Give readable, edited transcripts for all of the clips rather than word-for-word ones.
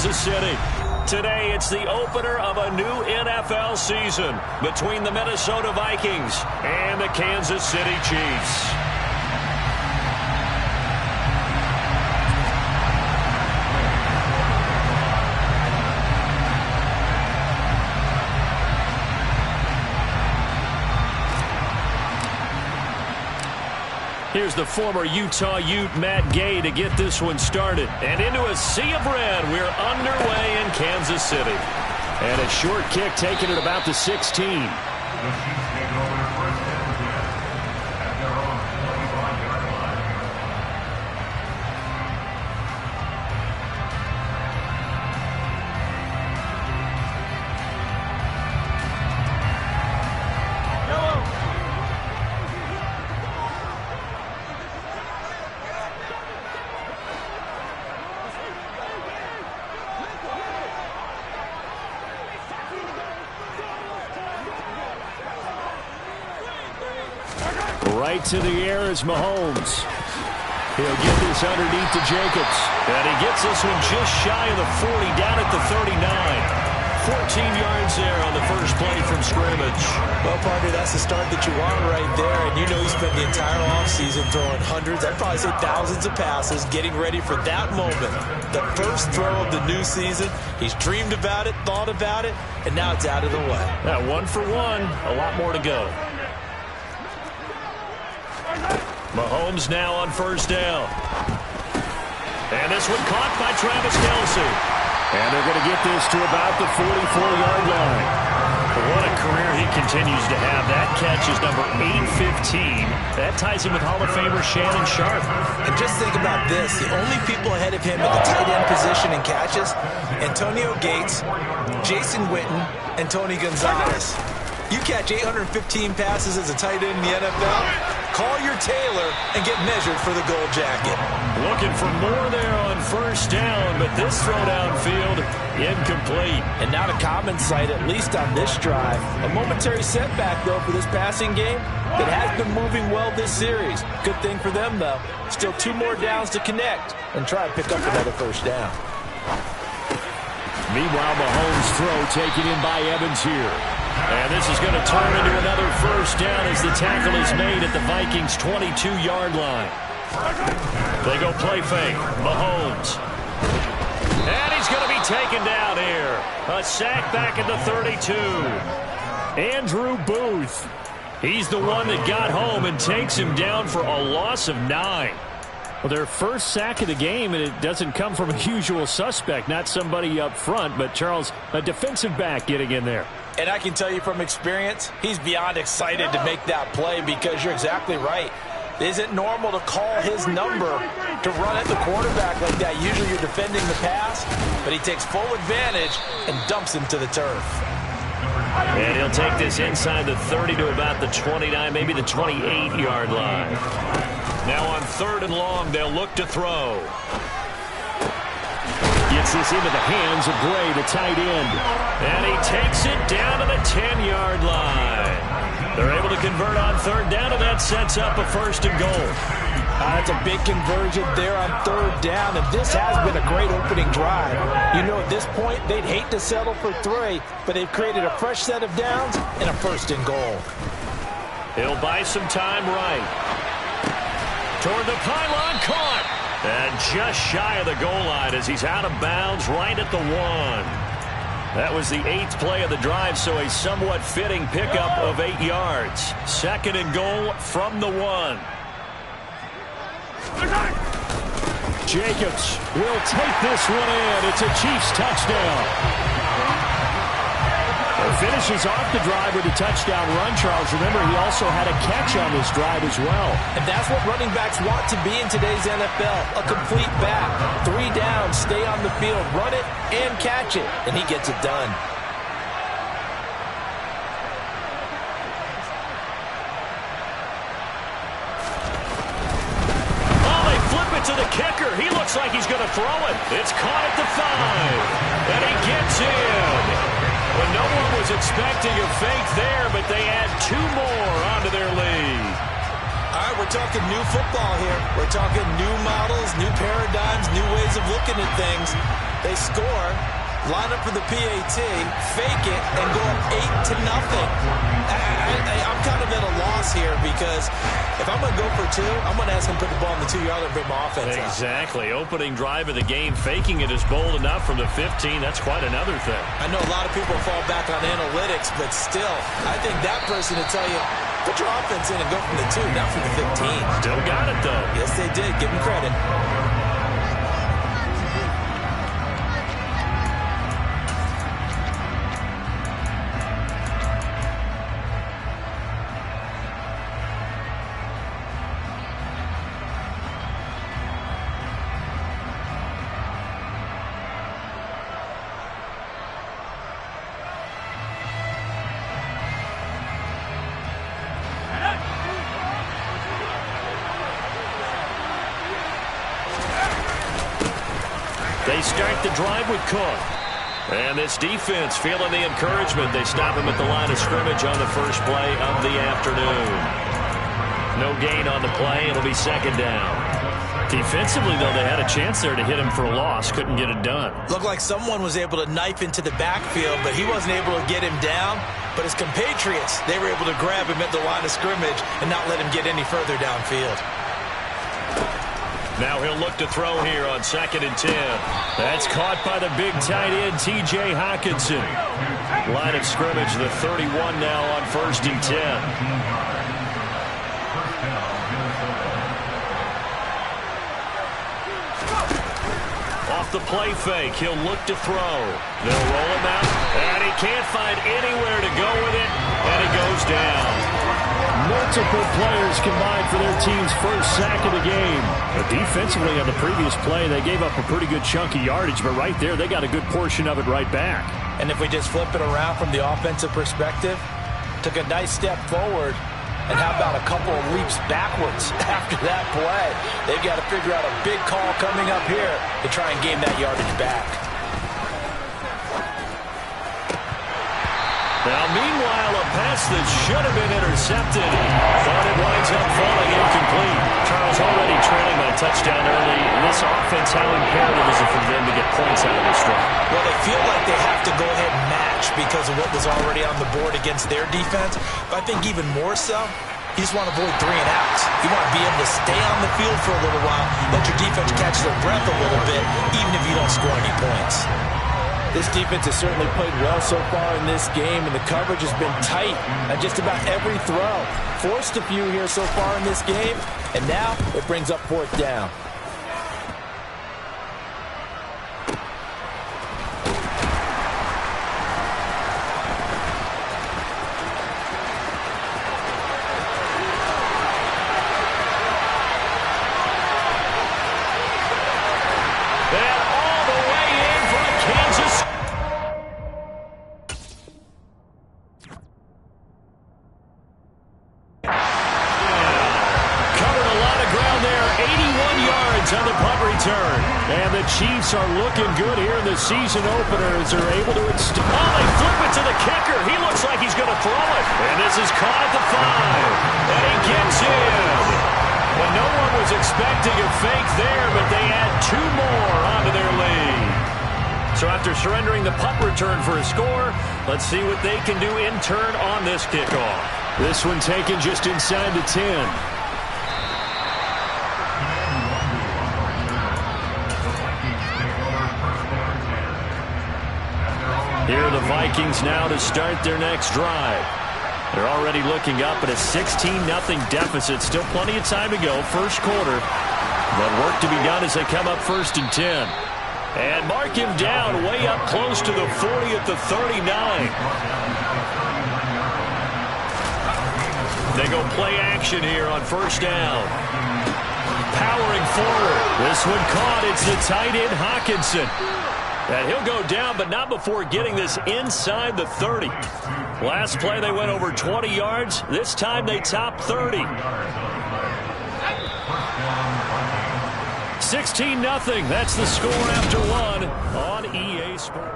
Kansas City. Today, it's the opener of a new NFL season between the Minnesota Vikings and the Kansas City Chiefs. Here's the former Utah Ute, Matt Gay, to get this one started. And into a sea of red, we're underway in Kansas City. And a short kick taken at about the 16. Right to the air is Mahomes. He'll get this underneath to Jacobs. And he gets this one just shy of the 40, down at the 39. 14 yards there on the first play from scrimmage. Well, partner, that's the start that you want right there. And you know he spent the entire offseason throwing hundreds, I'd probably say thousands of passes, getting ready for that moment. The first throw of the new season. He's dreamed about it, thought about it, and now it's out of the way. Yeah, 1 for 1. A lot more to go. Mahomes now on first down. And this one caught by Travis Kelce. And they're going to get this to about the 44-yard line. What a career he continues to have. That catch is number 815. That ties him with Hall of Famer Shannon Sharp. And just think about this. The only people ahead of him at the tight end position in catches, Antonio Gates, Jason Witten, and Tony Gonzalez. You catch 815 passes as a tight end in the NFL, call your tailor and get measured for the gold jacket. Looking for more there on first down, but this throw downfield incomplete. And not a common sight, at least on this drive. A momentary setback, though, for this passing game that has been moving well this series. Good thing for them, though. Still 2 more downs to connect and try to pick up another first down. Meanwhile, Mahomes' throw taken in by Evans here. And this is going to turn into another first down as the tackle is made at the Vikings' 22-yard line. They go play fake. Mahomes. And he's going to be taken down here. A sack back at the 32. Andrew Booth. He's the one that got home and takes him down for a loss of 9. Well, their first sack of the game, and it doesn't come from a usual suspect, not somebody up front, but Charles, a defensive back getting in there. And I can tell you from experience, he's beyond excited to make that play because you're exactly right. It isn't normal to call his number to run at the quarterback like that. Usually you're defending the pass, but he takes full advantage and dumps him to the turf. And he'll take this inside the 30 to about the 29, maybe the 28-yard line. Now on 3rd and long, they'll look to throw. Gets this into the hands of Gray, the tight end. And he takes it down to the 10-yard line. They're able to convert on 3rd down, and that sets up a 1st and goal. That's a big conversion there on 3rd down, and this has been a great opening drive. You know, at this point, they'd hate to settle for 3, but they've created a fresh set of downs and a 1st and goal. He'll buy some time right. Toward the pylon, caught. And just shy of the goal line as he's out of bounds right at the 1. That was the 8th play of the drive, so a somewhat fitting pickup of 8 yards. 2nd and goal from the 1. Jacobs will take this one in. It's a Chiefs touchdown. Finishes off the drive with a touchdown run, Charles. Remember, he also had a catch on this drive as well. And that's what running backs want to be in today's NFL. A complete back. 3 downs, stay on the field, run it, and catch it. And he gets it done. Oh, they flip it to the kicker. He looks like he's going to throw it. It's caught at the 5. And he gets in. Well, no one was expecting a fake there, but they add 2 more onto their lead. I right, we're talking new football here. We're talking new models, new paradigms, new ways of looking at things. They score, line up for the PAT, fake it, and go up 8-0. I'm kind of at a loss here because if I'm going to go for two, I'm going to ask him to put the ball in the 2-yard line and bring my offense out. Exactly. Opening drive of the game, faking it is bold enough from the 15. That's quite another thing. I know a lot of people fall back on analytics, but still, I think that person will tell you, put your offense in and go from the 2, not from the 15. Still got it, though. Yes, they did. Give them credit. They start the drive with Cook. And this defense feeling the encouragement. They stop him at the line of scrimmage on the first play of the afternoon. No gain on the play. It'll be second down. Defensively, though, they had a chance there to hit him for a loss. Couldn't get it done. Looked like someone was able to knife into the backfield, but he wasn't able to get him down. But his compatriots, they were able to grab him at the line of scrimmage and not let him get any further downfield. Now he'll look to throw here on 2nd and 10. That's caught by the big tight end, T.J. Hockenson. Line of scrimmage, the 31 now on 1st and 10. Off the play fake, he'll look to throw. They'll roll him out, and he can't find anywhere to go with it, and he goes down. Multiple players combined for their team's first sack of the game. But defensively on the previous play, they gave up a pretty good chunk of yardage, but right there, they got a good portion of it right back. And if we just flip it around from the offensive perspective, took a nice step forward, and how about a couple of leaps backwards after that play? They've got to figure out a big call coming up here to try and gain that yardage back. Now, meanwhile, a pass that should have been intercepted, but it winds up falling incomplete. Charles already trailing by a touchdown early. This offense, how imperative is it for them to get points out of this drive? Well, they feel like they have to go ahead and match because of what was already on the board against their defense. But I think even more so, you just want to avoid 3 and outs. You want to be able to stay on the field for a little while, let your defense catch their breath a little bit, even if you don't score any points. This defense has certainly played well so far in this game, and the coverage has been tight on just about every throw. Forced a few here so far in this game, and now it brings up 4th down. On the punt return. And the Chiefs are looking good here in the season opener as they're able to extend. Oh, they flip it to the kicker. He looks like he's going to throw it. And this is caught at the 5. And he gets in. Well, no one was expecting a fake there, but they add 2 more onto their lead. So after surrendering the punt return for a score, let's see what they can do in turn on this kickoff. This one taken just inside the 10. Here are the Vikings now to start their next drive. They're already looking up at a 16-0 deficit. Still plenty of time to go, first quarter. But work to be done as they come up 1st and 10. And mark him down way up close to the 40 at the 39. They go play action here on 1st down. Powering forward. This one caught. It's the tight end, Hockenson. And he'll go down, but not before getting this inside the 30. Last play, they went over 20 yards. This time, they topped 30. 16-0. That's the score after 1 on EA Sports.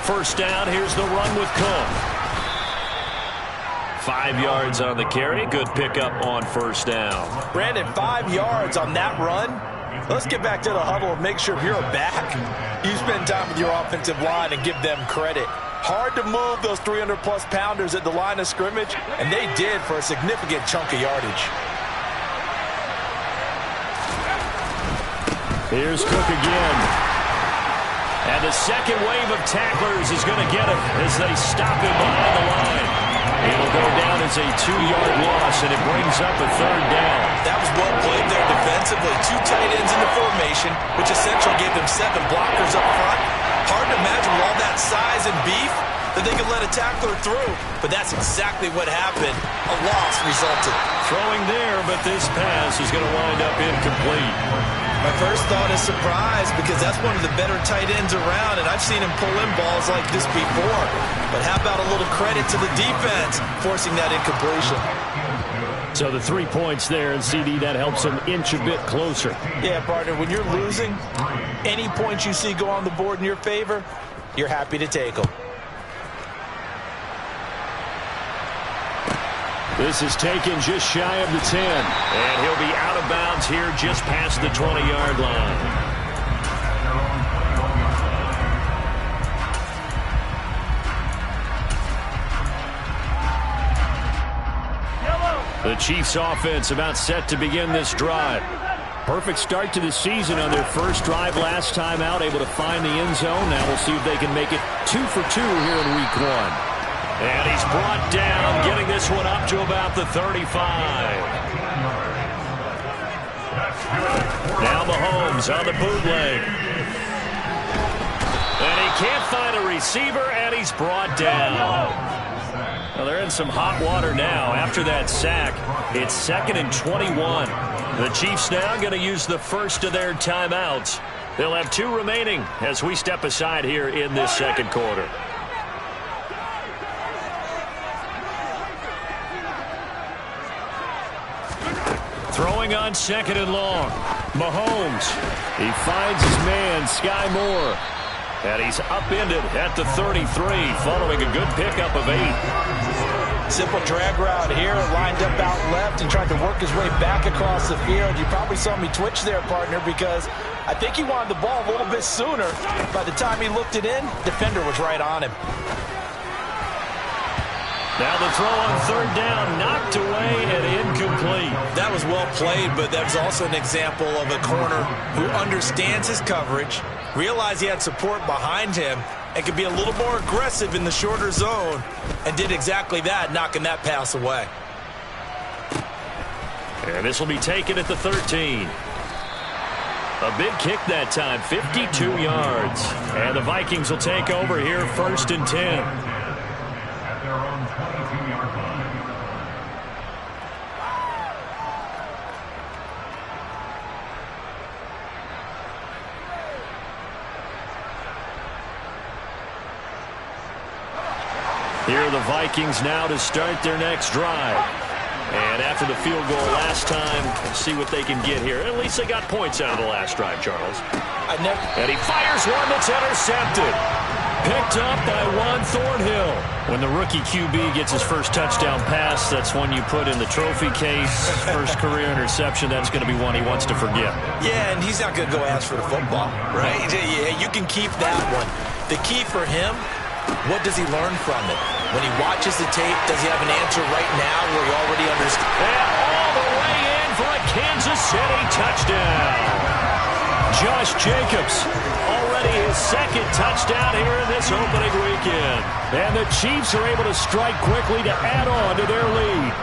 first down. Here's the run with Cook. 5 yards on the carry. Good pickup on first down. Brandon, 5 yards on that run. Let's get back to the huddle and make sure if you're a back, you spend time with your offensive line and give them credit. Hard to move those 300-plus pounders at the line of scrimmage, and they did for a significant chunk of yardage. Here's Cook again. And the second wave of tacklers is going to get him as they stop him behind the line. It'll go down as a 2-yard loss, and it brings up a third down. That was well played there defensively. 2 tight ends in the formation, which essentially gave them 7 blockers up front. Hard to imagine with all that size and beef that they could let a tackler through. But that's exactly what happened. A loss resulted. Throwing there, but this pass is going to wind up incomplete. My first thought is surprise because that's one of the better tight ends around, and I've seen him pull in balls like this before. But how about a little credit to the defense forcing that incompletion? So the 3 points there, and CD, that helps him inch a bit closer. Yeah, partner, when you're losing, any points you see go on the board in your favor, you're happy to take them. This is taken just shy of the 10. And he'll be out of bounds here just past the 20-yard line. The Chiefs offense about set to begin this drive. Perfect start to the season on their first drive last time out, able to find the end zone. Now we'll see if they can make it 2 for 2 here in week 1. And he's brought down, getting this one up to about the 35. Now Mahomes on the bootleg. And he can't find a receiver, and he's brought down. Well, they're in some hot water now. After that sack, it's 2nd and 21. The Chiefs now going to use the first of their timeouts. They'll have 2 remaining as we step aside here in this second quarter. Throwing on 2nd and long. Mahomes. He finds his man, Sky Moore. And he's upended at the 33, following a good pickup of 8. Simple drag route here, lined up out left and tried to work his way back across the field. You probably saw me twitch there, partner, because I think he wanted the ball a little bit sooner. By the time he looked it in, defender was right on him. Now the throw on 3rd down, knocked away and incomplete. That was well played, but that was also an example of a corner who understands his coverage, realized he had support behind him, and could be a little more aggressive in the shorter zone, and did exactly that, knocking that pass away. And this will be taken at the 13. A big kick that time, 52 yards. And the Vikings will take over here, 1st and 10. Here are the Vikings now to start their next drive. And after the field goal last time, let's see what they can get here. At least they got points out of the last drive, Charles. And he fires one that's intercepted. Picked up by Juan Thornhill. When the rookie QB gets his first touchdown pass, that's one you put in the trophy case. First career interception, that's going to be one he wants to forget. Yeah, and he's not going to go ask for the football, right? Yeah, you can keep that one. The key for him, what does he learn from it? When he watches the tape, does he have an answer right now where he already understands? And all the way in for a Kansas City touchdown. Josh Jacobs, already his 2nd touchdown here in this opening weekend. And the Chiefs are able to strike quickly to add on to their lead.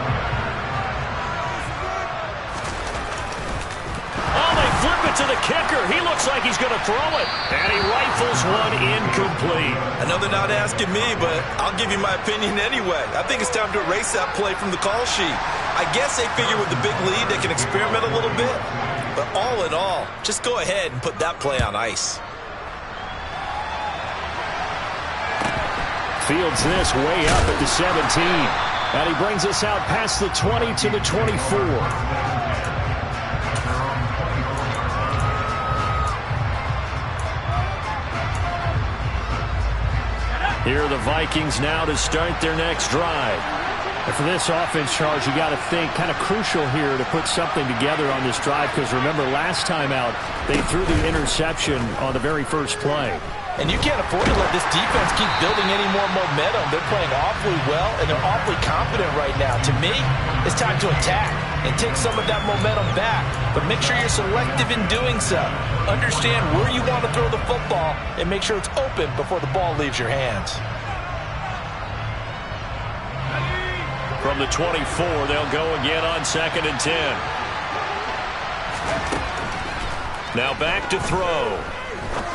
Oh, they flip it to the kicker. He looks like he's going to throw it. And he rifles one incomplete. I know they're not asking me, but I'll give you my opinion anyway. I think it's time to erase that play from the call sheet. I guess they figure with the big lead they can experiment a little bit. But all in all, just go ahead and put that play on ice. Fields this way up at the 17. And he brings us out past the 20 to the 24. Here are the Vikings now to start their next drive. And for this offense, Charles, you got to think kind of crucial here to put something together on this drive, because remember last time out they threw the interception on the very first play. And you can't afford to let this defense keep building any more momentum. They're playing awfully well, and they're awfully confident right now. To me, it's time to attack and take some of that momentum back. But make sure you're selective in doing so. Understand where you want to throw the football and make sure it's open before the ball leaves your hands. From the 24, they'll go again on 2nd and 10. Now back to throw.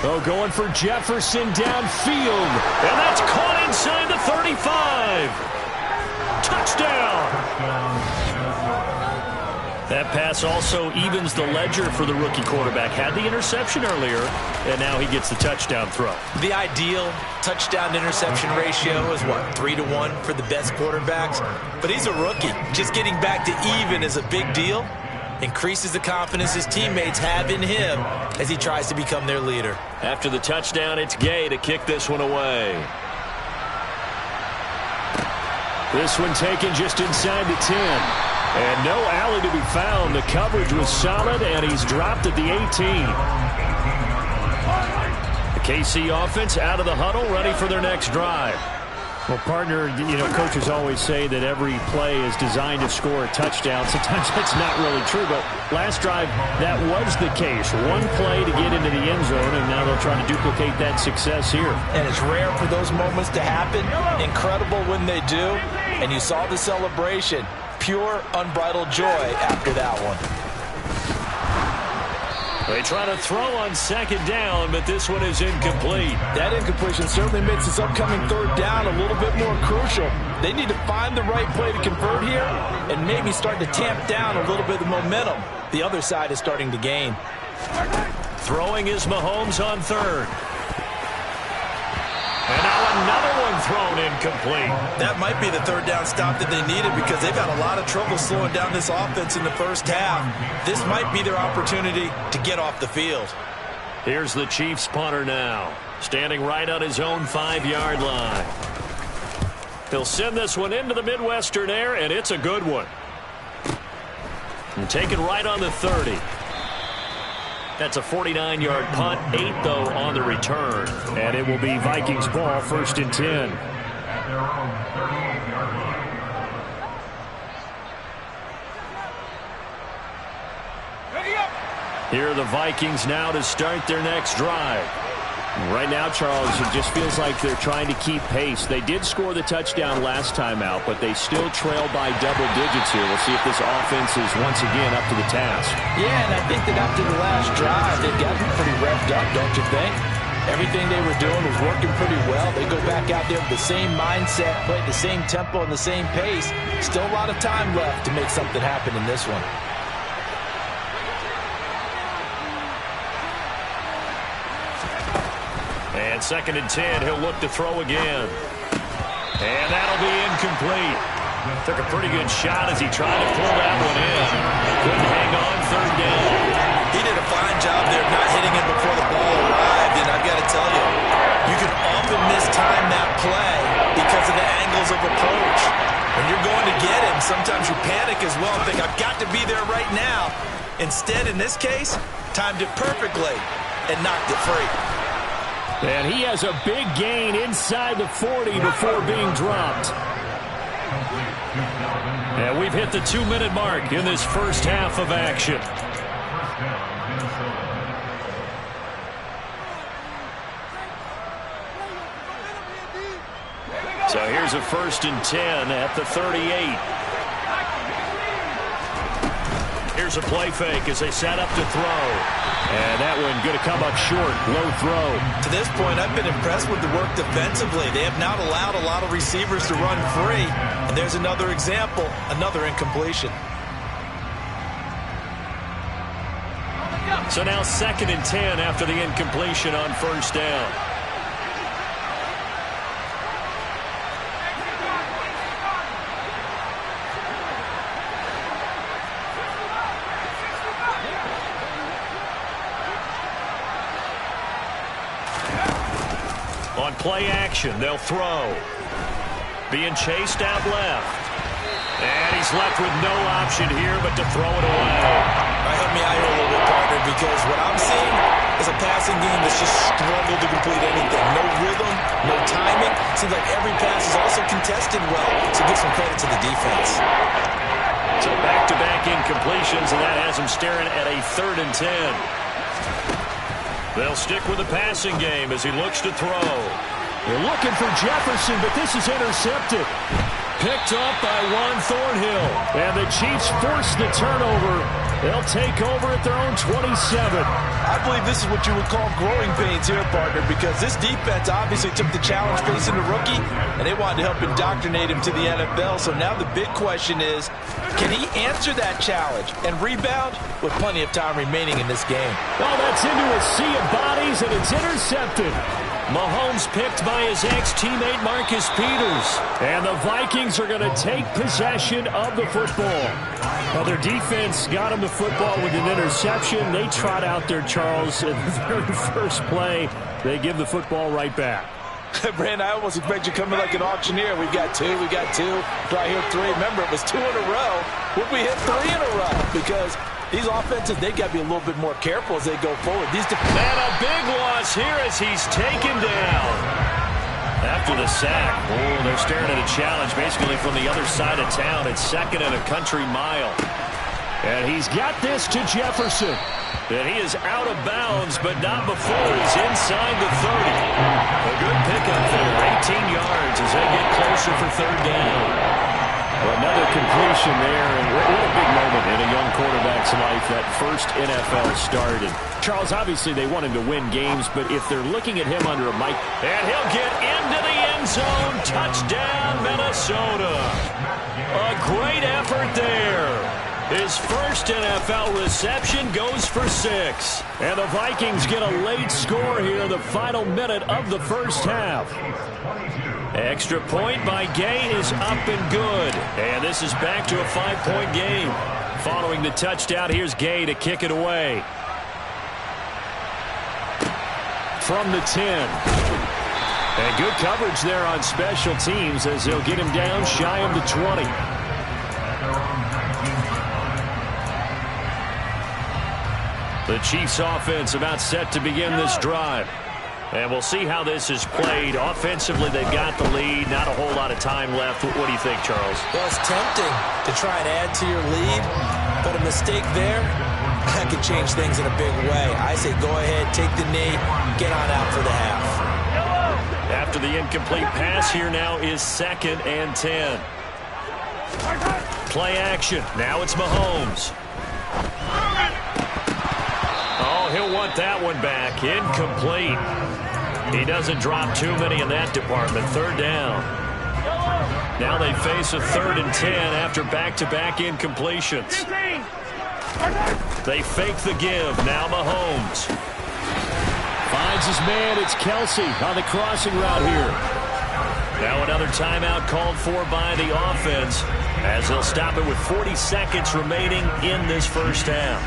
Oh, going for Jefferson downfield. And that's caught inside the 35. Touchdown. That pass also evens the ledger for the rookie quarterback. Had the interception earlier, and now he gets the touchdown throw. The ideal touchdown-interception ratio is, what, 3-to-1 for the best quarterbacks? But he's a rookie. Just getting back to even is a big deal. Increases the confidence his teammates have in him as he tries to become their leader. After the touchdown, it's Gay to kick this one away. This one taken just inside the 10. And no alley to be found. The coverage was solid, and he's dropped at the 18. The KC offense out of the huddle, ready for their next drive. Well, partner, you know, coaches always say that every play is designed to score a touchdown. Sometimes that's not really true, but last drive, that was the case. One play to get into the end zone, and now they'll try to duplicate that success here. And it's rare for those moments to happen. Incredible when they do. And you saw the celebration. Pure, unbridled joy after that one. They try to throw on 2nd down, but this one is incomplete. That incompletion certainly makes this upcoming 3rd down a little bit more crucial. They need to find the right play to convert here and maybe start to tamp down a little bit of momentum. The other side is starting to gain. Throwing is Mahomes on 3rd. And now another one thrown incomplete. That might be the 3rd down stop that they needed, because they've had a lot of trouble slowing down this offense in the first half. This might be their opportunity to get off the field. Here's the Chiefs punter now, standing right on his own 5-yard line. He'll send this one into the Midwestern air, and it's a good one. And taken right on the 30. That's a 49-yard punt, 8, though, on the return. And it will be Vikings ball, 1st and 10. Here are the Vikings now to start their next drive. Right now, Charles, it just feels like they're trying to keep pace. They did score the touchdown last time out, but they still trail by double digits here. We'll see if this offense is once again up to the task. Yeah, and I think that after the last drive, they've gotten pretty revved up, don't you think? Everything they were doing was working pretty well. They go back out there with the same mindset, play at the same tempo and the same pace. Still a lot of time left to make something happen in this one. And 2nd and 10, he'll look to throw again. And that'll be incomplete. Took a pretty good shot as he tried to pull that one in. Couldn't hang on 3rd down. He did a fine job there of not hitting him before the ball arrived, and I've got to tell you, you can often mistime that play because of the angles of approach. When you're going to get him, sometimes you panic as well and think, I've got to be there right now. Instead, in this case, timed it perfectly and knocked it free. And he has a big gain inside the 40 before being dropped. And we've hit the 2-minute mark in this first half of action. So here's a 1st and 10 at the 38. Here's a play fake as they set up to throw. And that one going to come up short. Low throw. To this point, I've been impressed with the work defensively. They have not allowed a lot of receivers to run free. And there's another example, another incompletion. So now 2nd and 10 after the incompletion on 1st down. Play action. They'll throw. Being chased out left. And he's left with no option here but to throw it away. Help me out here a little bit, partner, because what I'm seeing is a passing game that's just struggled to complete anything. No rhythm, no timing. Seems like every pass is also contested well, so give some credit to the defense. So back-to-back incompletions, and that has him staring at a 3rd and 10. They'll stick with the passing game as he looks to throw. They're looking for Jefferson, but this is intercepted. Picked up by Juan Thornhill. And the Chiefs force the turnover. They'll take over at their own 27. I believe this is what you would call growing pains here, partner, because this defense obviously took the challenge facing the rookie, and they wanted to help indoctrinate him to the NFL. So now the big question is, can he answer that challenge and rebound with plenty of time remaining in this game? Oh, that's into a sea of bodies, and it's intercepted. Mahomes picked by his ex-teammate Marcus Peters. And the Vikings are going to take possession of the football. Well, their defense got him the football with an interception. They trot out there, Charles, in the very first play. They give the football right back. Brand, I almost expect you coming like an auctioneer. We got two. Do I hear 3? Remember, it was 2 in a row. Would we hit 3 in a row? Because these offenses, they got to be a little bit more careful as they go forward. And a big loss here as he's taken down. After the sack, they're staring at a challenge basically from the other side of town. It's 2nd and a country mile. And he's got this to Jefferson. And he is out of bounds, but not before he's inside the 30. A good pickup there, 18 yards as they get closer for 3rd down. Well, another completion there, and what a big moment in a young quarterback's life, that first NFL start. And Charles, obviously they want him to win games, but if they're looking at him under a mic... And he'll get into the end zone. Touchdown, Minnesota. A great effort there. His first NFL reception goes for 6. And the Vikings get a late score here in the final minute of the first half. Extra point by Gay is up and good. And this is back to a 5-point game. Following the touchdown, here's Gay to kick it away. From the 10. And good coverage there on special teams as they'll get him down shy of the 20. The Chiefs offense about set to begin this drive. And we'll see how this is played. Offensively, they've got the lead. Not a whole lot of time left. What do you think, Charles? Well, it's tempting to try and add to your lead, but a mistake there, that could change things in a big way. I say go ahead, take the knee, get on out for the half. After the incomplete pass, here now is 2nd and 10. Play action. Now it's Mahomes. Oh, he'll want that one back. Incomplete. He doesn't drop too many in that department. 3rd down. Now they face a 3rd and 10 after back-to-back incompletions. They fake the give. Now Mahomes. Finds his man. It's Kelsey on the crossing route here. Now another timeout called for by the offense as they'll stop it with 40 seconds remaining in this first half.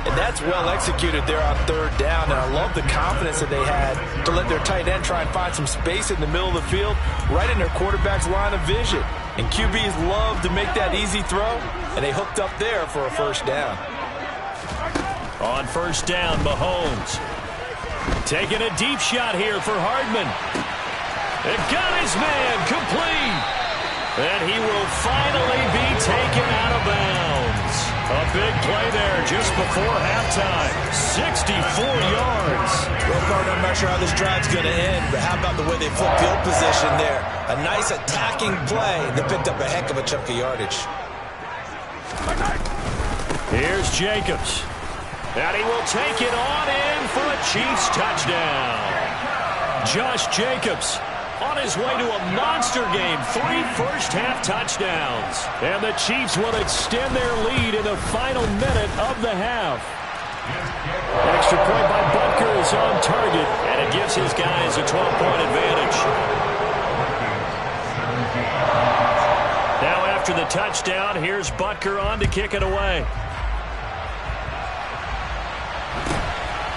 And that's well executed there on 3rd down. And I love the confidence that they had to let their tight end try and find some space in the middle of the field, right in their quarterback's line of vision. And QBs love to make that easy throw, and they hooked up there for a 1st down. On 1st down, Mahomes. Taking a deep shot here for Hardman. It got his man complete. And he will finally be taken out of bounds. A big play there just before halftime. 64 yards. Well, partner, I'm not sure how this drive's going to end, but how about the way they flipped field position there? A nice attacking play that picked up a heck of a chunk of yardage. Here's Jacobs. And he will take it on in for a Chiefs touchdown. Josh Jacobs on his way to a monster game. 3 first-half touchdowns. And the Chiefs will extend their lead in the final minute of the half. Extra point by Butker is on target. And it gives his guys a 12-point advantage. Now after the touchdown, here's Butker on to kick it away.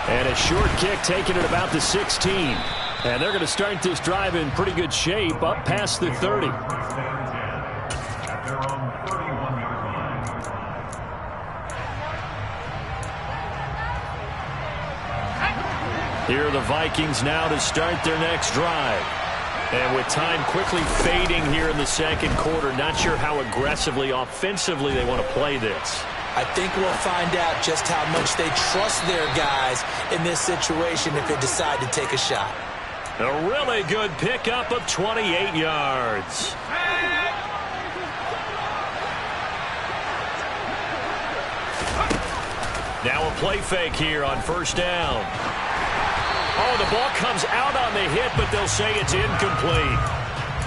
And a short kick taken at about the 16. And they're going to start this drive in pretty good shape, up past the 30. Here are the Vikings now to start their next drive. And with time quickly fading here in the second quarter, not sure how aggressively, offensively they want to play this. I think we'll find out just how much they trust their guys in this situation if they decide to take a shot. A really good pickup of 28 yards. Now a play fake here on first down. Oh, the ball comes out on the hit, but they'll say it's incomplete.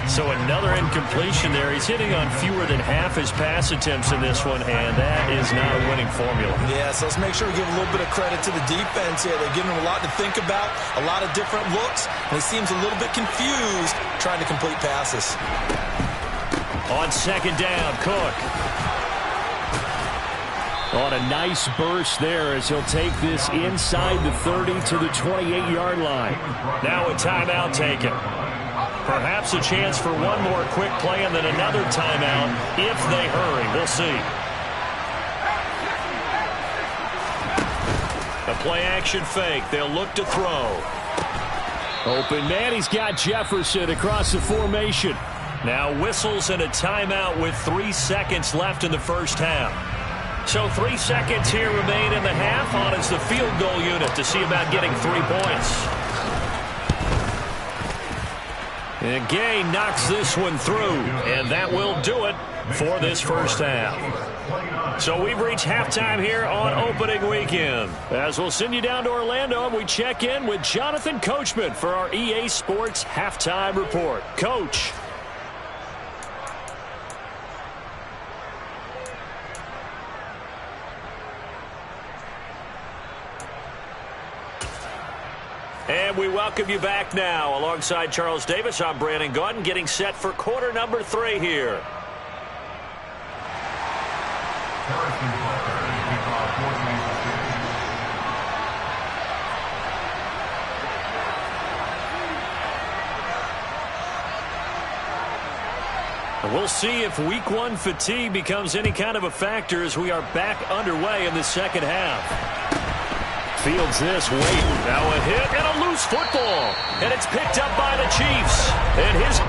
So another incompletion there. He's hitting on fewer than half his pass attempts in this one, and that is not a winning formula. Yeah, so let's make sure we give a little bit of credit to the defense here. They're giving him a lot to think about, a lot of different looks, and he seems a little bit confused trying to complete passes. On second down, Cook. On a nice burst there as he'll take this inside the 30 to the 28-yard line. Now a timeout taken. Perhaps a chance for one more quick play and then another timeout if they hurry. We'll see. A play-action fake. They'll look to throw. Open man. He's got Jefferson across the formation. Now whistles and a timeout with 3 seconds left in the first half. So 3 seconds here remain in the half. On is the field goal unit to see about getting 3 points. And Gay knocks this one through, and that will do it for this first half. So we've reached halftime here on opening weekend. As we'll send you down to Orlando, and we check in with Jonathan Coachman for our EA Sports Halftime Report. Coach. And we welcome you back now. Alongside Charles Davis, I'm Brandon Gaudin, getting set for quarter number 3 here. We'll see if week 1 fatigue becomes any kind of a factor as we are back underway in the second half. Fields this, waiting. Now a hit and a loose football. And it's picked up by the Chiefs. And his...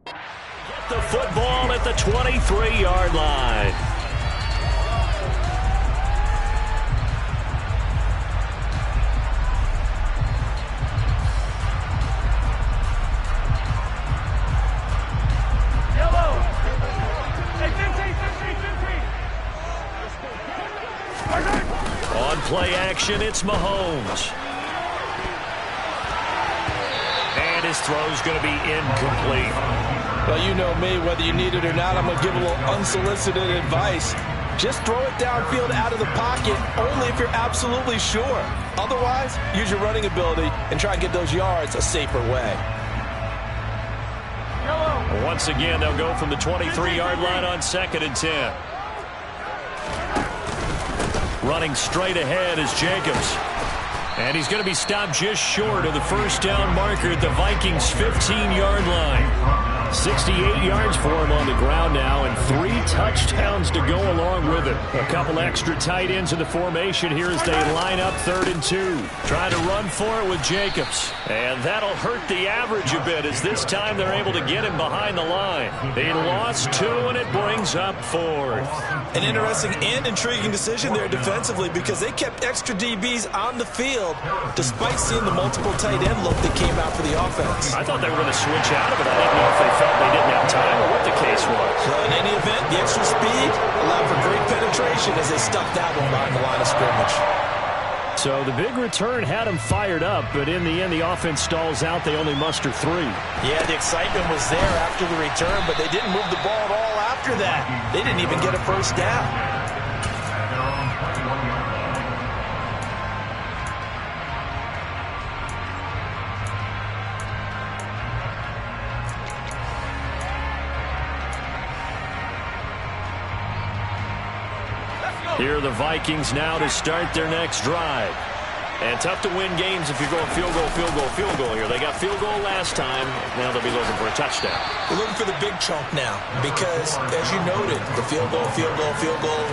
Get the football at the 23-yard line. Play action, it's Mahomes. And his throw's going to be incomplete. Well, you know me, whether you need it or not, I'm going to give a little unsolicited advice. Just throw it downfield out of the pocket only if you're absolutely sure. Otherwise, use your running ability and try and get those yards a safer way. Once again, they'll go from the 23-yard line on 2nd and 10. Running straight ahead is Jacobs. And he's going to be stopped just short of the first down marker at the Vikings' 15-yard line. 68 yards for him on the ground now, and 3 touchdowns to go along with it. A couple extra tight ends in the formation here as they line up 3rd and 2. Trying to run for it with Jacobs. And that'll hurt the average a bit as this time they're able to get him behind the line. They lost 2, and it brings up 4th. An interesting and intriguing decision there defensively because they kept extra DBs on the field despite seeing the multiple tight end look that came out for the offense. I thought they were going to switch out of it. I didn't know if they felt they didn't have time or what the case was. Well, in any event, the extra speed allowed for great penetration as they stuck that one behind the line of scrimmage. So the big return had them fired up, but in the end, the offense stalls out. They only muster 3. Yeah, the excitement was there after the return, but they didn't move the ball at all after that. They didn't even get a first down. Here are the Vikings now to start their next drive. And tough to win games if you're going field goal, field goal, field goal here. They got field goal last time. Now they'll be looking for a touchdown. They're looking for the big chunk now because, as you noted, the field goal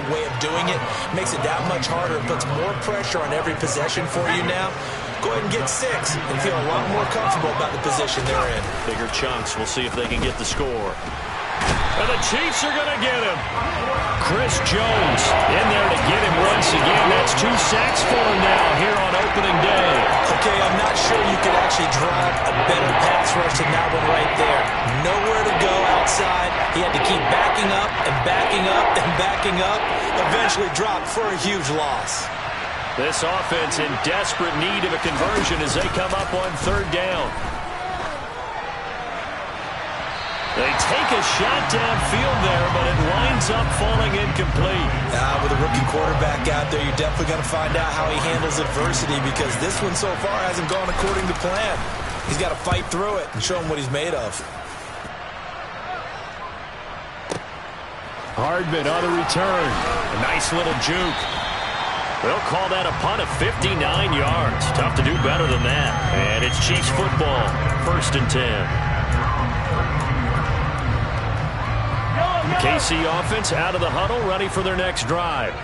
way of doing it makes it that much harder. It puts more pressure on every possession for you now. Go ahead and get 6 and feel a lot more comfortable about the position they're in. Bigger chunks. We'll see if they can get the score. And the Chiefs are going to get him. Chris Jones in there to get him once again. That's 2 sacks for him now here on opening day. Okay, I'm not sure you could actually draw a better pass rush than that one right there. Nowhere to go outside. He had to keep backing up and backing up and backing up. Eventually dropped for a huge loss. This offense in desperate need of a conversion as they come up on 3rd down. They take a shot downfield there, but it winds up falling incomplete. With a rookie quarterback out there, you're definitely going to find out how he handles adversity because this one so far hasn't gone according to plan. He's got to fight through it and show him what he's made of. Hardman on the return. A nice little juke. They'll call that a punt of 59 yards. Tough to do better than that. And it's Chiefs football, 1st and 10. KC offense out of the huddle, ready for their next drive.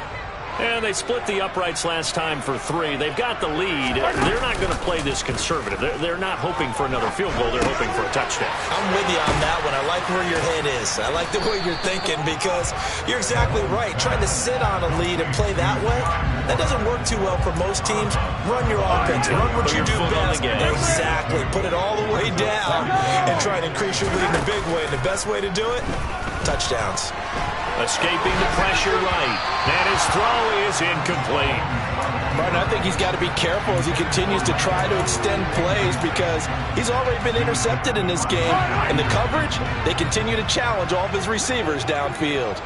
And they split the uprights last time for 3. They've got the lead. They're not going to play this conservative. They're not hoping for another field goal. They're hoping for a touchdown. I'm with you on that one. I like where your head is. I like the way you're thinking because you're exactly right. Trying to sit on a lead and play that way, that doesn't work too well for most teams. Run your offense. Run what you do best. Exactly. Put it all the way down and try to increase your lead in a big way. And the best way to do it, touchdowns. Escaping the pressure right. And his throw is incomplete. Martin, I think he's got to be careful as he continues to try to extend plays because he's already been intercepted in this game. And the coverage, they continue to challenge all of his receivers downfield.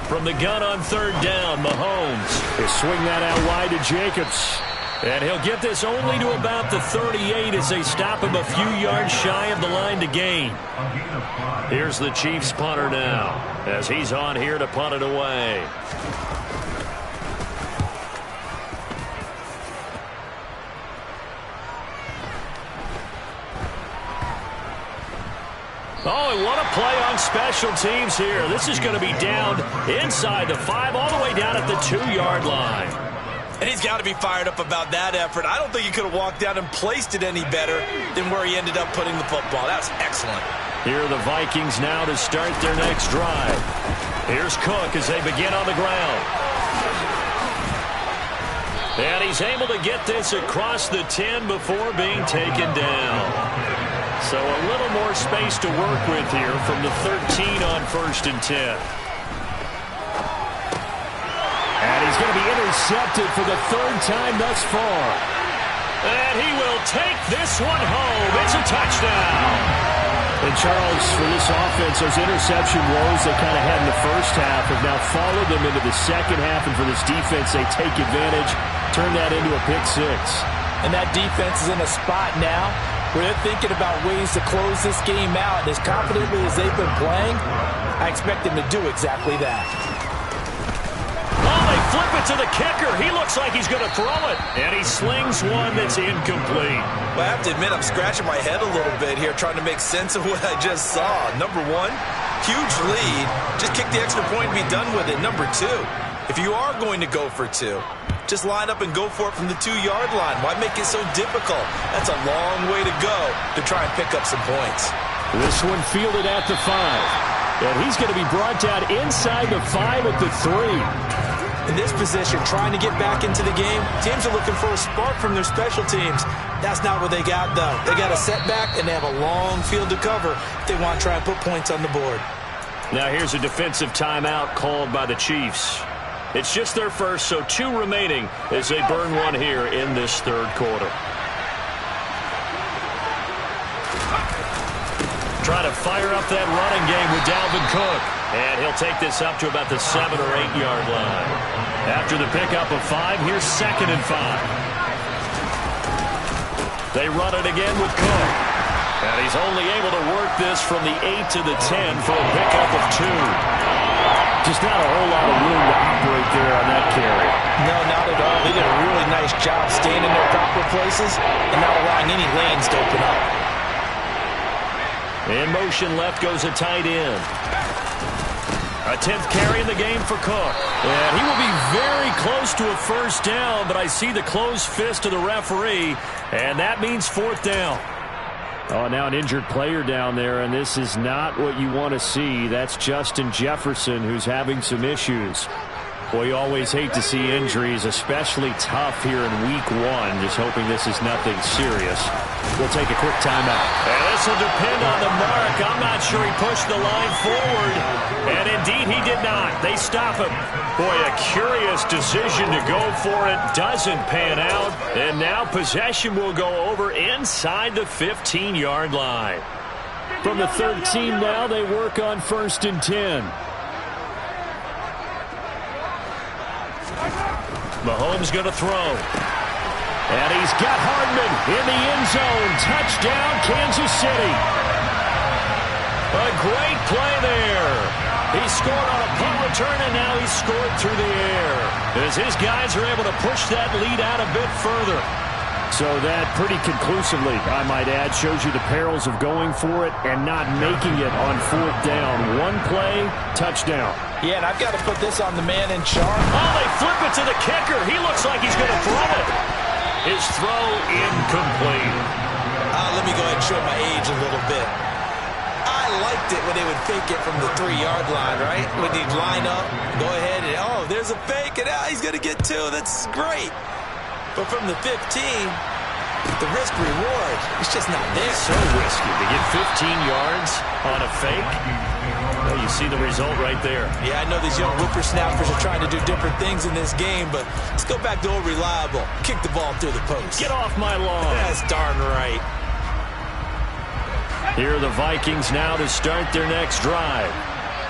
From the gun on 3rd down, Mahomes. He'll swing that out wide to Jacobs. And he'll get this only to about the 38 as they stop him a few yards shy of the line to gain. Here's the Chiefs punter now as he's on here to punt it away. Oh, and what a play on special teams here. This is going to be down inside the 5 all the way down at the 2-yard line. And he's got to be fired up about that effort. I don't think he could have walked down and placed it any better than where he ended up putting the football. That was excellent. Here are the Vikings now to start their next drive. Here's Cook as they begin on the ground. And he's able to get this across the 10 before being taken down. So a little more space to work with here from the 13 on 1st and 10. And he's going to be intercepted for the 3rd time thus far. And he will take this one home. It's a touchdown. And Charles, for this offense, those interception woes they kind of had in the first half have now followed them into the second half. And for this defense, they take advantage, turn that into a pick 6. And that defense is in a spot now where they're thinking about ways to close this game out. And as confidently as they've been playing, I expect them to do exactly that. Flip it to the kicker. He looks like he's going to throw it. And he slings one that's incomplete. Well, I have to admit, I'm scratching my head a little bit here trying to make sense of what I just saw. Number 1, huge lead. Just kick the extra point and be done with it. Number 2, if you are going to go for 2, just line up and go for it from the 2-yard line. Why make it so difficult? That's a long way to go to try and pick up some points. This one fielded at the 5. And he's going to be brought down inside the 5 at the 3. In this position, trying to get back into the game, teams are looking for a spark from their special teams. That's not what they got, though. They got a setback, and they have a long field to cover if they want to try and put points on the board. Now here's a defensive timeout called by the Chiefs. It's just their first, so 2 remaining as they burn one here in this 3rd quarter. Try to fire up that running game with Dalvin Cook. And he'll take this up to about the 7- or 8-yard line. After the pickup of 5, here's 2nd and 5. They run it again with Cook. And he's only able to work this from the 8 to the 10 for a pickup of 2. Just not a whole lot of room to operate there on that carry. No, not at all. They did a really nice job staying in their proper places and not allowing any lanes to open up. In motion left goes a tight end. A 10th carry in the game for Cook. And he will be very close to a first down, but I see the closed fist of the referee, and that means 4th down. Oh, now an injured player down there, and this is not what you want to see. That's Justin Jefferson, who's having some issues. Boy, you always hate to see injuries, especially tough here in week 1. Just hoping this is nothing serious. We'll take a quick timeout. And this will depend on the mark. I'm not sure he pushed the line forward. And indeed, he did not. They stop him. Boy, a curious decision to go for it. Doesn't pan out. And now possession will go over inside the 15-yard line. From the 13 now, they work on 1st and 10. Mahomes going to throw. And he's got Hardman in the end zone. Touchdown, Kansas City. A great play there. He scored on a punt return, and now he's scored through the air. As his guys are able to push that lead out a bit further. So that pretty conclusively, I might add, shows you the perils of going for it and not making it on 4th down. One play, touchdown. Yeah, and I've got to put this on the man in charge. Oh, they flip it to the kicker. He looks like he's going to throw it. His throw incomplete. Let me go ahead and show my age a little bit. I liked it when they would fake it from the 3-yard line, right? When they'd line up, go ahead, and oh, there's a fake, and he's going to get 2. That's great. But from the 15, the risk-reward, it's just not there. So risky to get 15 yards on a fake. Well, you see the result right there. Yeah, I know these young whippersnappers are trying to do different things in this game, but let's go back to old reliable. Kick the ball through the post. Get off my lawn. That's darn right. Here are the Vikings now to start their next drive.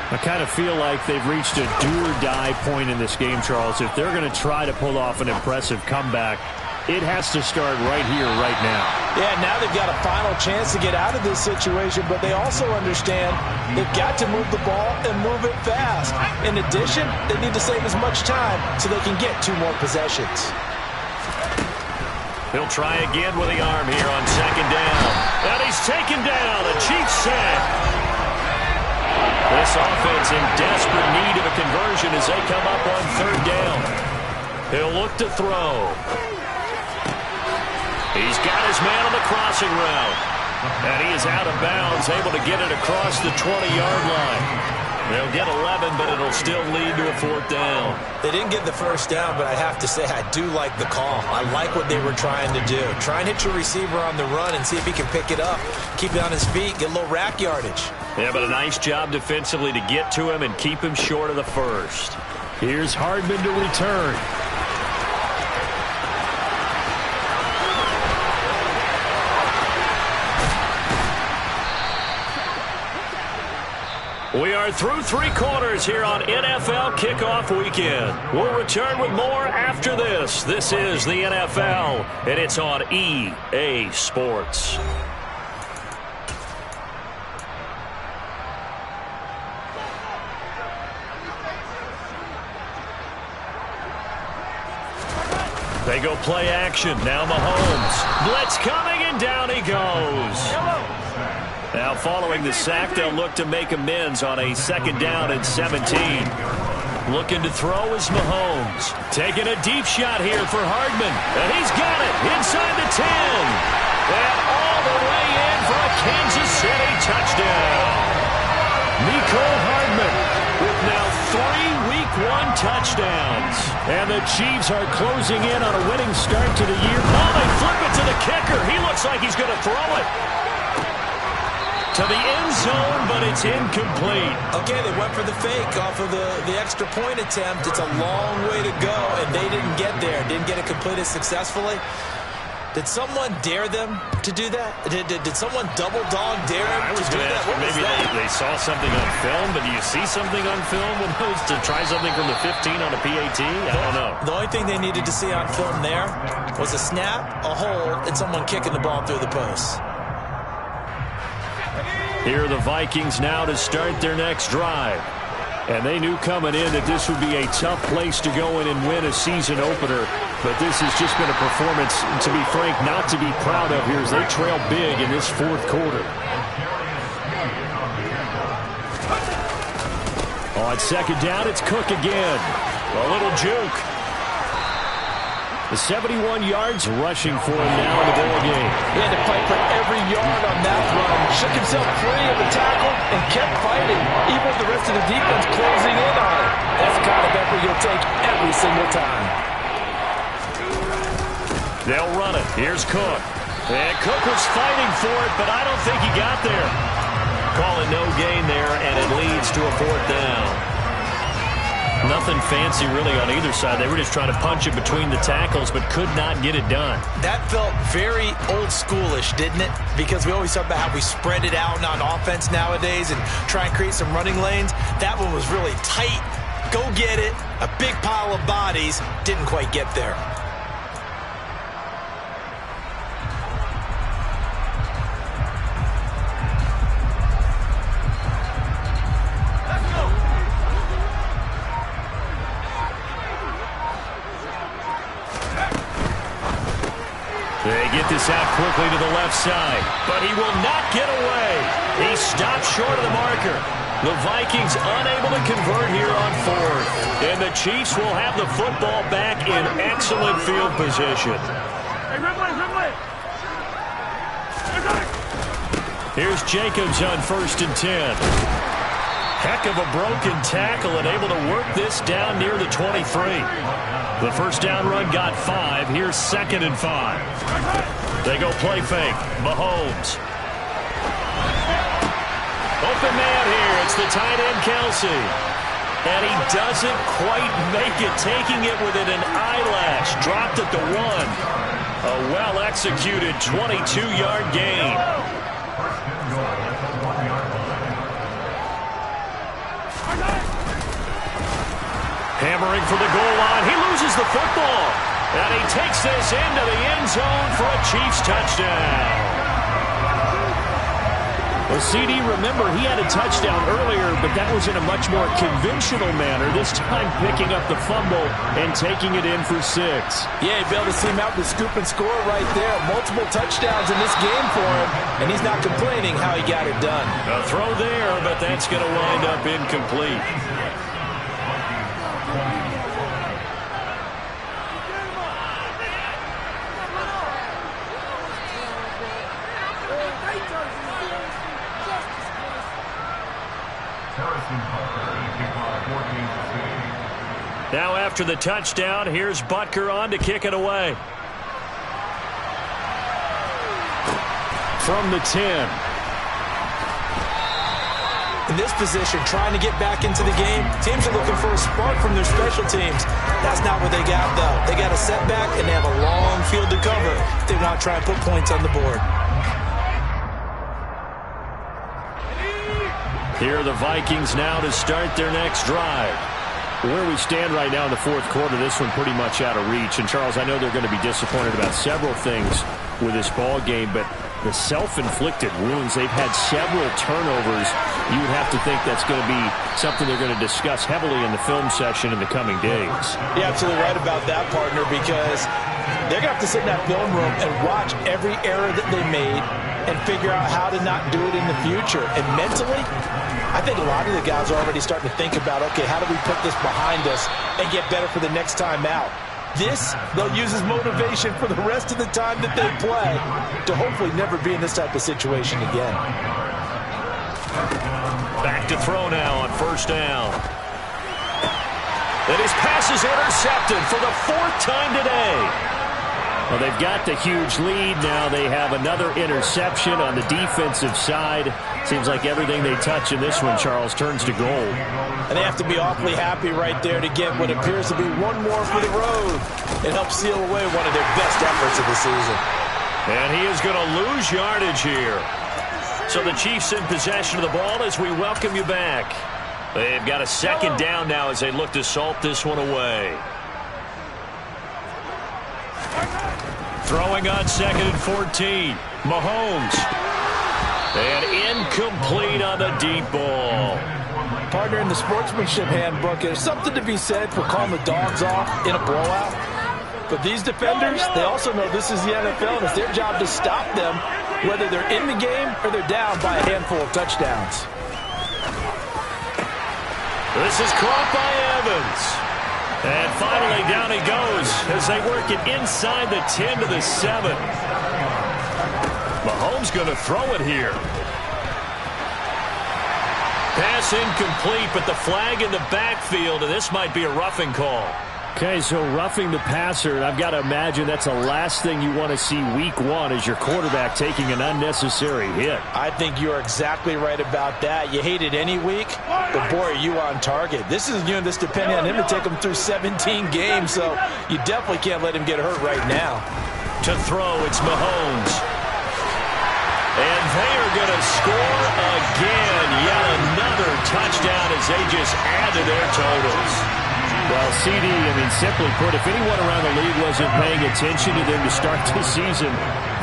I kind of feel like they've reached a do-or-die point in this game, Charles. If they're going to try to pull off an impressive comeback, it has to start right here, right now. Yeah, now they've got a final chance to get out of this situation, but they also understand they've got to move the ball and move it fast. In addition, they need to save as much time so they can get 2 more possessions. He'll try again with the arm here on 2nd down. And he's taken down. A Chiefs sack. This offense in desperate need of a conversion as they come up on 3rd down. He'll look to throw. He's got his man on the crossing route. And he is out of bounds, able to get it across the 20-yard line. They'll get 11, but it'll still lead to a 4th down. They didn't get the first down, but I have to say I do like the call. I like what they were trying to do. Try and hit your receiver on the run and see if he can pick it up. Keep it on his feet, get a little rack yardage. Yeah, but a nice job defensively to get to him and keep him short of the first. Here's Hardman to return. We are through 3 quarters here on NFL Kickoff Weekend. We'll return with more after this. This is the NFL, and it's on EA Sports. They go play action. Now Mahomes. Blitz coming, and down he goes. Now following the sack, they'll look to make amends on a 2nd down and 17. Looking to throw is Mahomes. Taking a deep shot here for Hardman. And he's got it inside the 10. And all the way in for a Kansas City touchdown. Mecole Hardman with now 3 Week 1 touchdowns. And the Chiefs are closing in on a winning start to the year. Oh, they flip it to the kicker. He looks like he's going to throw it to the end zone, but it's incomplete. Okay, they went for the fake off of the extra point attempt. It's a long way to go, and they didn't get there. Didn't get it completed successfully. Did someone dare them to do that? Did someone double dog dare them to do that? Maybe they saw something on film, but do you see something on film when it was to try something from the 15 on a PAT? I don't know. The only thing they needed to see on film there was a snap, a hold, and someone kicking the ball through the post. Here are the Vikings now to start their next drive. And they knew coming in that this would be a tough place to go in and win a season opener. But this has just been a performance, to be frank, not to be proud of here as they trail big in this fourth quarter. On second down, it's Cook again. A little juke. The 71 yards rushing for him now in the ball game. He had to fight for every yard on that run. Shook himself free of the tackle and kept fighting, even with the rest of the defense closing in on it. That's the kind of effort you'll take every single time. They'll run it. Here's Cook. And Cook was fighting for it, but I don't think he got there. Calling no gain there, and it leads to a fourth down. Nothing fancy really on either side. They were just trying to punch it between the tackles, but could not get it done. That felt very old schoolish, didn't it? Because we always talk about how we spread it out on offense nowadays and try and create some running lanes. That one was really tight. Go get it. A big pile of bodies. Didn't quite get there. They get this out quickly to the left side, but he will not get away. He stopped short of the marker. The Vikings unable to convert here on fourth. And the Chiefs will have the football back in excellent field position. Here's Jacobs on 1st and 10. Heck of a broken tackle and able to work this down near the 23. The first down run got 5. Here's 2nd and 5. They go play fake. Mahomes. Open man here. It's the tight end, Kelsey. And he doesn't quite make it, taking it within an eyelash. Dropped at the 1. A well-executed 22-yard gain. Hammering for the goal line. He loses the football. And he takes this into the end zone for a Chiefs touchdown. Well, CD, remember, he had a touchdown earlier, but that was in a much more conventional manner. This time picking up the fumble and taking it in for 6. Yeah, he'd be able to see him out the scoop and score right there. Multiple touchdowns in this game for him, and he's not complaining how he got it done. A throw there, but that's going to wind up incomplete. Now after the touchdown, here's Butker on to kick it away. From the 10. In this position, trying to get back into the game, teams are looking for a spark from their special teams. That's not what they got, though. They got a setback, and they have a long field to cover if they want to try and put points on the board. Here are the Vikings now to start their next drive. Where we stand right now in the fourth quarter, this one pretty much out of reach. And, Charles, I know they're going to be disappointed about several things with this ball game, but the self-inflicted wounds, they've had several turnovers. You would have to think that's going to be something they're going to discuss heavily in the film session in the coming days. You're absolutely right about that, partner, because they're going to have to sit in that film room and watch every error that they made and figure out how to not do it in the future. And mentally, I think a lot of the guys are already starting to think about, okay, how do we put this behind us and get better for the next time out? This, they'll use as motivation for the rest of the time that they play to hopefully never be in this type of situation again. Back to throw now on 1st down. And his pass is intercepted for the 4th time today. Well, they've got the huge lead. Now they have another interception on the defensive side. Seems like everything they touch in this one, Charles, turns to gold. And they have to be awfully happy right there to get what appears to be one more for the road. It helps seal away one of their best efforts of the season. And he is going to lose yardage here. So the Chiefs in possession of the ball as we welcome you back. They've got a 2nd down now as they look to salt this one away. Throwing on 2nd and 14. Mahomes. And incomplete on the deep ball. Partner, in the sportsmanship handbook, there's something to be said for calling the dogs off in a blowout. But these defenders, they also know this is the NFL, and it's their job to stop them, whether they're in the game or they're down by a handful of touchdowns. This is caught by Evans. And finally, down he goes as they work it inside the 10 to the 7. Mahomes going to throw it here. Pass incomplete, but the flag in the backfield, and this might be a roughing call. Okay, so roughing the passer, and I've got to imagine that's the last thing you want to see week one as your quarterback taking an unnecessary hit. I think you're exactly right about that. You hate it any week, but boy, are you on target. This is this depending on him to take him through 17 games, so you definitely can't let him get hurt right now. To throw, it's Mahomes. And they are going to score again. Yet another touchdown as they just add to their totals. Well, CD, simply put, if anyone around the league wasn't paying attention to them to start this season,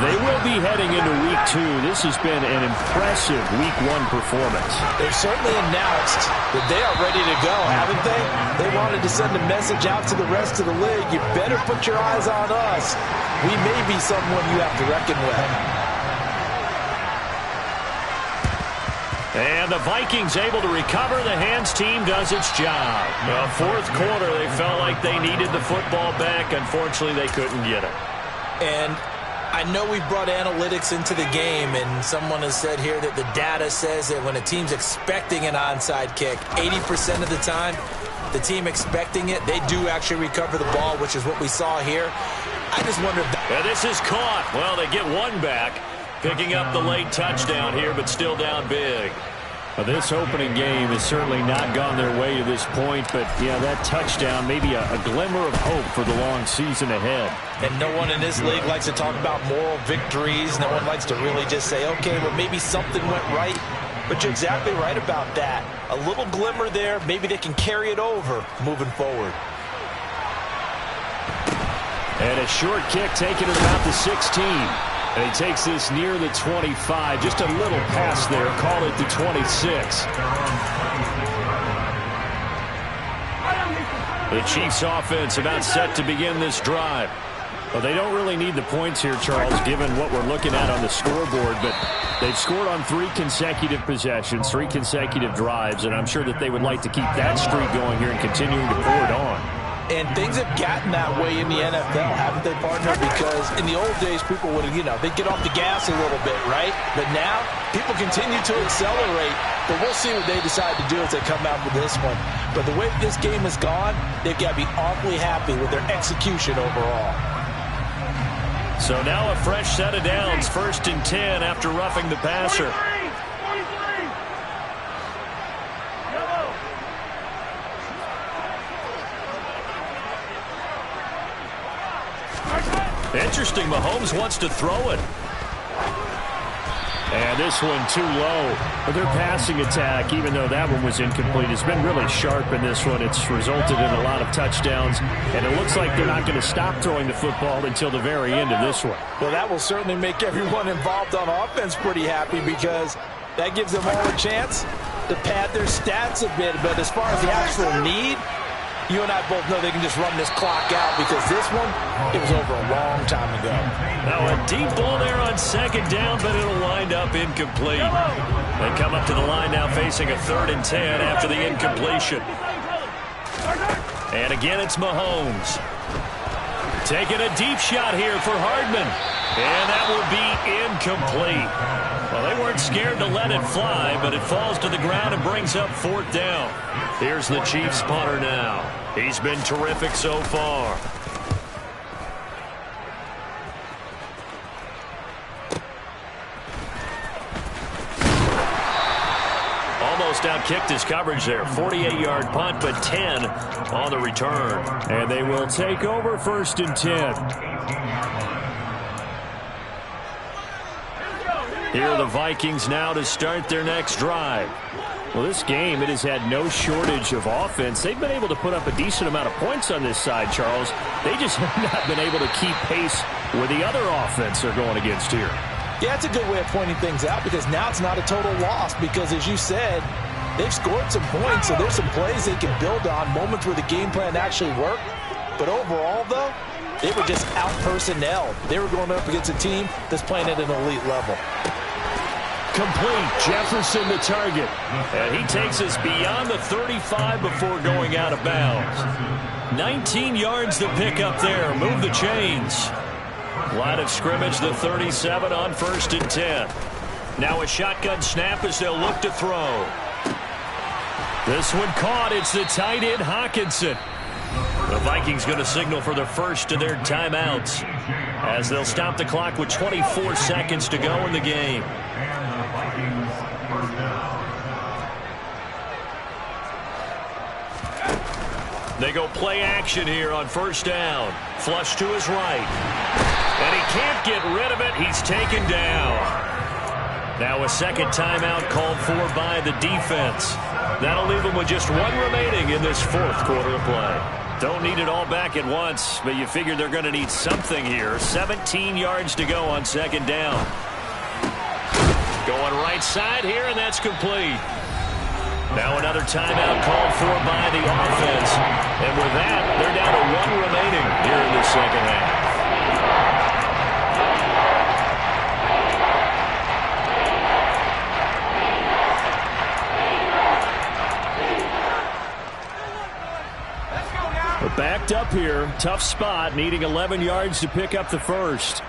they will be heading into week 2. This has been an impressive week 1 performance. They've certainly announced that they are ready to go, haven't they? They wanted to send a message out to the rest of the league. You better put your eyes on us. We may be someone you have to reckon with. And the Vikings able to recover. The hands team does its job. Well, fourth quarter, they felt like they needed the football back. Unfortunately, they couldn't get it. And I know we brought analytics into the game, and someone has said here that the data says that when a team's expecting an onside kick, 80% of the time, the team expecting it, they do actually recover the ball, which is what we saw here. I just wonder if and this is caught. Well, they get one back. Picking up the late touchdown here, but still down big. Well, this opening game has certainly not gone their way to this point, but, yeah, that touchdown, maybe a glimmer of hope for the long season ahead. And no one in this league likes to talk about moral victories. No one likes to really just say, okay, well, maybe something went right. But you're exactly right about that. A little glimmer there. Maybe they can carry it over moving forward. And a short kick taken at about the 16. And he takes this near the 25. Just a little pass there. Call it the 26. The Chiefs offense about set to begin this drive. Well, they don't really need the points here, Charles, given what we're looking at on the scoreboard. But they've scored on 3 consecutive possessions, 3 consecutive drives. And I'm sure that they would like to keep that streak going here and continuing to pour it on. And things have gotten that way in the NFL, haven't they, partner? Because in the old days, people would, they'd get off the gas a little bit, right? But now, people continue to accelerate. But we'll see what they decide to do as they come out with this one. But the way this game has gone, they've got to be awfully happy with their execution overall. So now a fresh set of downs, 1st and 10 after roughing the passer. Interesting, Mahomes wants to throw it. And this one too low. But their passing attack, even though that one was incomplete, has been really sharp in this one. It's resulted in a lot of touchdowns. And it looks like they're not going to stop throwing the football until the very end of this one. Well, that will certainly make everyone involved on offense pretty happy because that gives them all a chance to pad their stats a bit. But as far as the actual need, you and I both know they can just run this clock out because this one, it was over a long time ago. Now a deep ball there on 2nd down, but it'll wind up incomplete. They come up to the line now facing a 3rd and 10 after the incompletion. And again, it's Mahomes. Taking a deep shot here for Hardman. And that will be incomplete. Well, they weren't scared to let it fly, but it falls to the ground and brings up 4th down. Here's the Chiefs punter now. He's been terrific so far. Almost outkicked his coverage there. 48-yard punt, but 10 on the return. And they will take over 1st and 10. Here are the Vikings now to start their next drive. Well, this game, it has had no shortage of offense. They've been able to put up a decent amount of points on this side, Charles. They just have not been able to keep pace with the other offense they're going against here. Yeah, it's a good way of pointing things out because now it's not a total loss because, as you said, They've scored some points, so there's some plays they can build on, moments where the game plan actually worked. But overall, though, they were just out-personnel. They were going up against a team that's playing at an elite level. Complete. Jefferson the target. And he takes us beyond the 35 before going out of bounds. 19 yards to pick up there. Move the chains. Line of scrimmage, the 37 on 1st and 10. Now a shotgun snap as they'll look to throw. This one caught. It's the tight end, Hawkinson. The Vikings going to signal for the first of their timeouts as they'll stop the clock with 24 seconds to go in the game. They go play action here on 1st down. Flush to his right. And he can't get rid of it. He's taken down. Now a second timeout called for by the defense. That'll leave them with just one remaining in this 4th quarter of play. Don't need it all back at once, but you figure they're going to need something here. 17 yards to go on 2nd down. Going right side here, and that's complete. Now another timeout called for by the offense. And with that, they're down to one remaining here in the 2nd half. We're backed up here. Tough spot, needing 11 yards to pick up the first.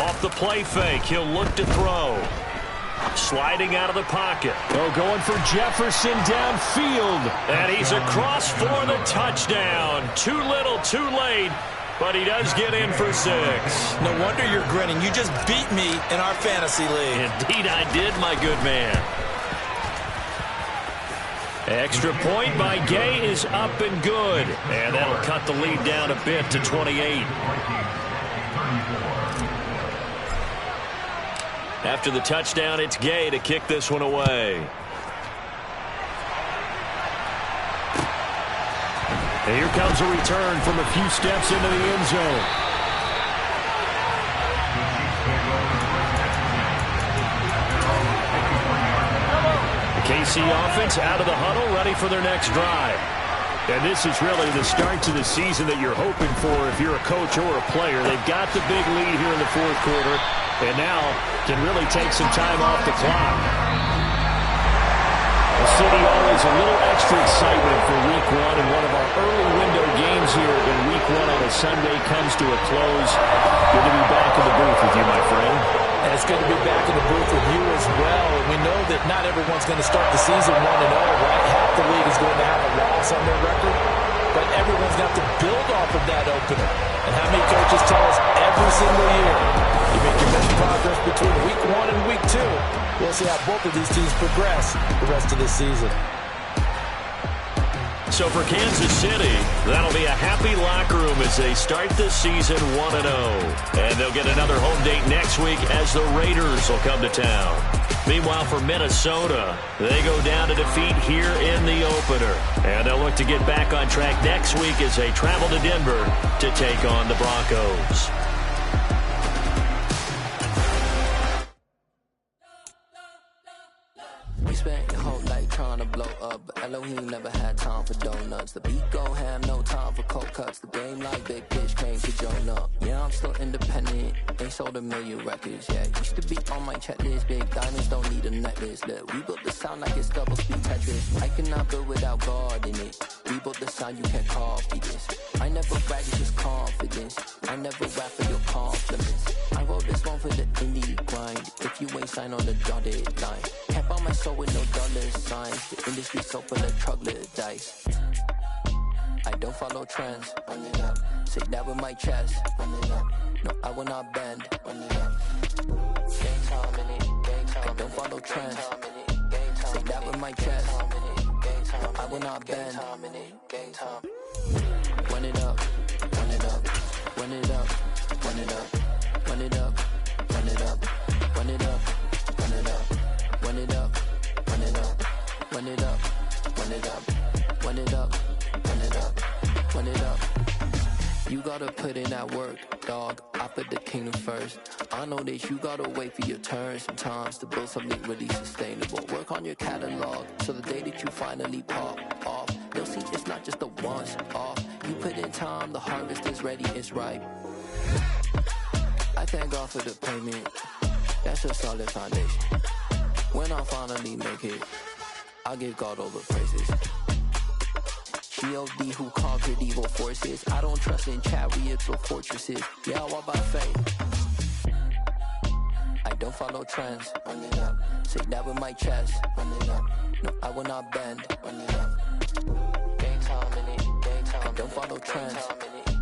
Off the play fake, he'll look to throw. Sliding out of the pocket. Oh, going for Jefferson downfield. And he's across for the touchdown. Too little, too late. But he does get in for 6. No wonder you're grinning. You just beat me in our fantasy league. Indeed I did, my good man. Extra point by Gay is up and good. And that'll cut the lead down a bit to 28. After the touchdown, it's Gay to kick this one away. And here comes a return from a few steps into the end zone. The KC offense out of the huddle, ready for their next drive. And this is really the start to the season that you're hoping for if you're a coach or a player. They've got the big lead here in the 4th quarter, and now can really take some time off the clock. The city always a little extra excitement for Week 1, and one of our early window games here in Week 1 on a Sunday comes to a close. Good to be back in the booth with you, my friend. And it's good to be back in the booth with you as well. And we know that not everyone's going to start the season 1-0, right? Half the league is going to have a loss on their record. But everyone's got to build off of that opener. And how many coaches tell us every single year, you make your best progress between Week 1 and Week 2. We'll see how both of these teams progress the rest of this season. So for Kansas City, that'll be a happy locker room as they start the season 1-0. And they'll get another home date next week as the Raiders will come to town. Meanwhile, for Minnesota, they go down to defeat here in the opener. And they'll look to get back on track next week as they travel to Denver to take on the Broncos. We spent your whole life trying to blow up, but Elohim never had time for donuts. The beat go ham, no time for cold cuts. The game like Big Pitch came to join up. Yeah, I'm still independent, ain't sold a million records yet. Used to be on my checklist, big diamonds don't need a necklace. Look, we built the sound like it's double speed Tetris. I cannot build without God in it. We built the sound, you can't copy this. I never brag, it's just confidence. I never rap for your compliments. I wrote this one for the indie grind. If you ain't signed on the dotted line, can't buy my soul with no dollar signs. The industry so full of troglodytes. I don't follow trends. Run it up. Say that with my chest. Run it up. No, I will not bend. Run it up. Gang time in it. Gang time. I don't follow trends. Say that with my chest. I will not bend. Gang time. Run it up. Run it up. Run it up. Run it up. Run it up. Run it up. Run it up. Run it up. Run it up. Run it up. Run it up. Run it up. Run it up. Run it up. Run it up. You gotta put in that work, dog. I put the kingdom first. I know that you gotta wait for your turn sometimes to build something really sustainable. Work on your catalog so the day that you finally pop off, they'll see it's not just a once off. You put in time, the harvest is ready, it's ripe. I thank God for the payment. That's a solid foundation. When I finally make it, I give God all the praises. G.O.D. who conquered evil forces. I don't trust in chariots or fortresses. Yeah, I walk by faith. I don't follow trends. Run it up. Say that with my chest. Run it up. No, I will not bend. Run it up. Game time in it. Game time. I don't follow trends.